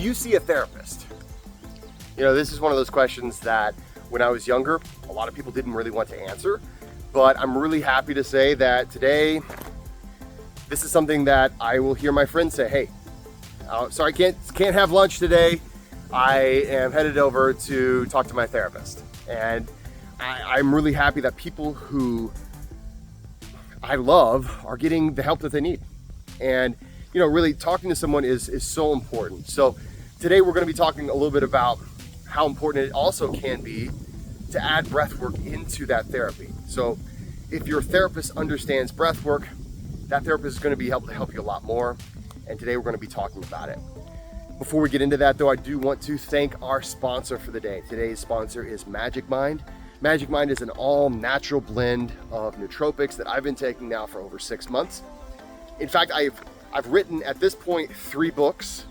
you see a therapist? You know, this is one of those questions that when I was younger, a lot of people didn't really want to answer, but I'm really happy to say that today, this is something that I will hear my friends say, hey, sorry, can't have lunch today. I am headed over to talk to my therapist. And I'm really happy that people who I love are getting the help that they need. And, you know, really talking to someone is so important. So today we're going to be talking a little bit about how important it also can be to add breath work into that therapy. So if your therapist understands breath work, that therapist is going to be able to help you a lot more. And today we're going to be talking about it. Before we get into that though, I do want to thank our sponsor for the day. Today's sponsor is MagicMind. MagicMind is an all-natural blend of nootropics that I've been taking now for over 6 months. In fact, I've written at this point 3 books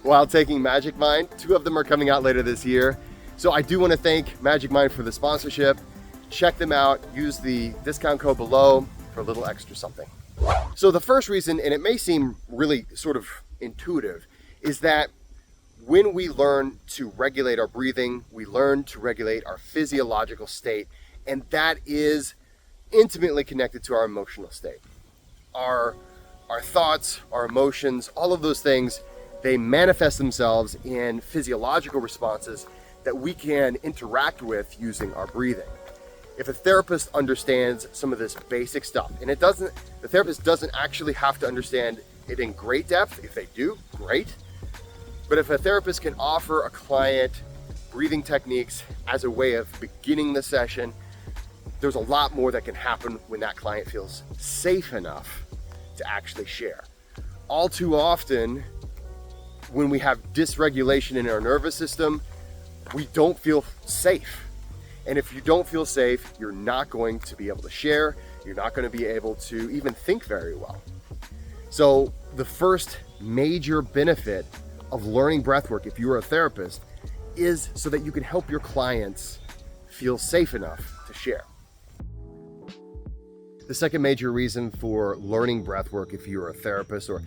while taking MagicMind. 2 of them are coming out later this year. So I do want to thank MagicMind for the sponsorship. Check them out. Use the discount code below for a little extra something. So the first reason, and it may seem really sort of intuitive, is that when we learn to regulate our breathing, we learn to regulate our physiological state, and that is intimately connected to our emotional state. Our thoughts, our emotions, all of those things, they manifest themselves in physiological responses that we can interact with using our breathing. If a therapist understands some of this basic stuff, and the therapist doesn't actually have to understand it in great depth. If they do, great. But if a therapist can offer a client breathing techniques as a way of beginning the session, there's a lot more that can happen when that client feels safe enough to actually share. All too often, when we have dysregulation in our nervous system, we don't feel safe. And if you don't feel safe, you're not going to be able to share. You're not going to be able to even think very well. So the first major benefit of learning breathwork, if you're a therapist, is so that you can help your clients feel safe enough to share. The second major reason for learning breathwork, if you're a therapist or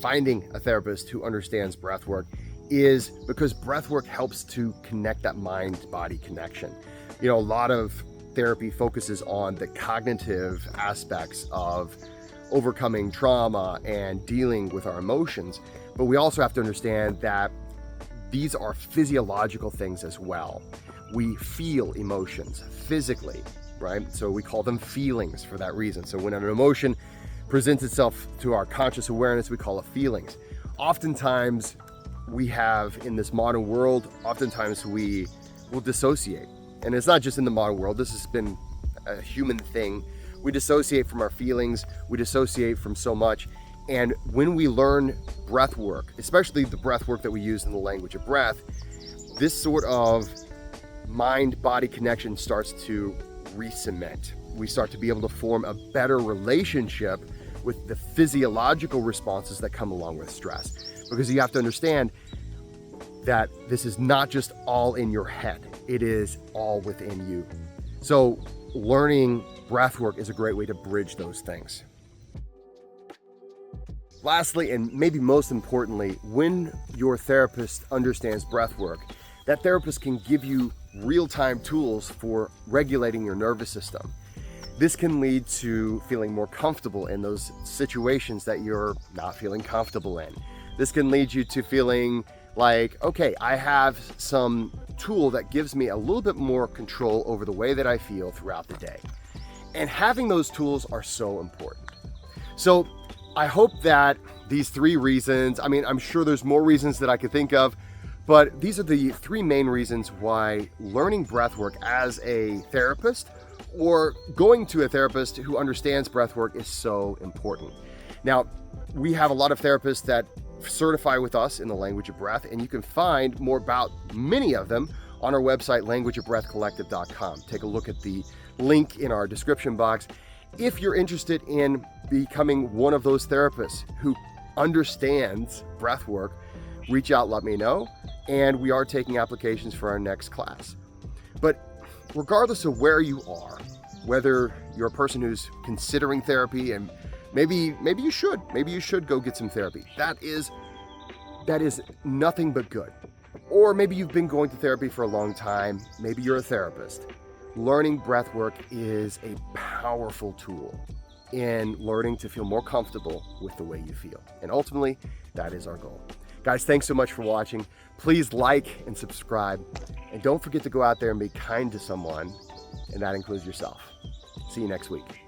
finding a therapist who understands breathwork, is because breathwork helps to connect that mind-body connection. You know, a lot of therapy focuses on the cognitive aspects of overcoming trauma and dealing with our emotions, but we also have to understand that these are physiological things as well. We feel emotions physically, right? So we call them feelings for that reason. So when an emotion presents itself to our conscious awareness, we call it feelings. Oftentimes we have in this modern world, we will dissociate. And it's not just in the modern world, this has been a human thing. We dissociate from our feelings, we dissociate from so much. And when we learn breath work, especially the breath work that we use in the language of breath, this sort of mind-body connection starts to re-cement. We start to be able to form a better relationship with the physiological responses that come along with stress. Because you have to understand that this is not just all in your head, it is all within you. So learning breath work is a great way to bridge those things. Lastly, and maybe most importantly, when your therapist understands breath work, that therapist can give you real-time tools for regulating your nervous system. This can lead to feeling more comfortable in those situations that you're not feeling comfortable in. This can lead you to feeling like, okay, I have some tool that gives me a little bit more control over the way that I feel throughout the day. And having those tools are so important. So I hope that these 3 reasons, I'm sure there's more reasons that I could think of, but these are the 3 main reasons why learning breathwork as a therapist or going to a therapist who understands breathwork is so important. Now, we have a lot of therapists that certify with us in the language of breath, and you can find more about many of them on our website, languageofbreathcollective.com. Take a look at the link in our description box. If you're interested in becoming one of those therapists who understands breath work, reach out, let me know, and we are taking applications for our next class. But regardless of where you are, whether you're a person who's considering therapy and maybe you should go get some therapy. That is that is nothing but good. Or maybe you've been going to therapy for a long time. Maybe you're a therapist. Learning breathwork is a powerful tool in learning to feel more comfortable with the way you feel. And ultimately, that is our goal. Guys, thanks so much for watching. Please like and subscribe. And don't forget to go out there and be kind to someone, and that includes yourself. See you next week.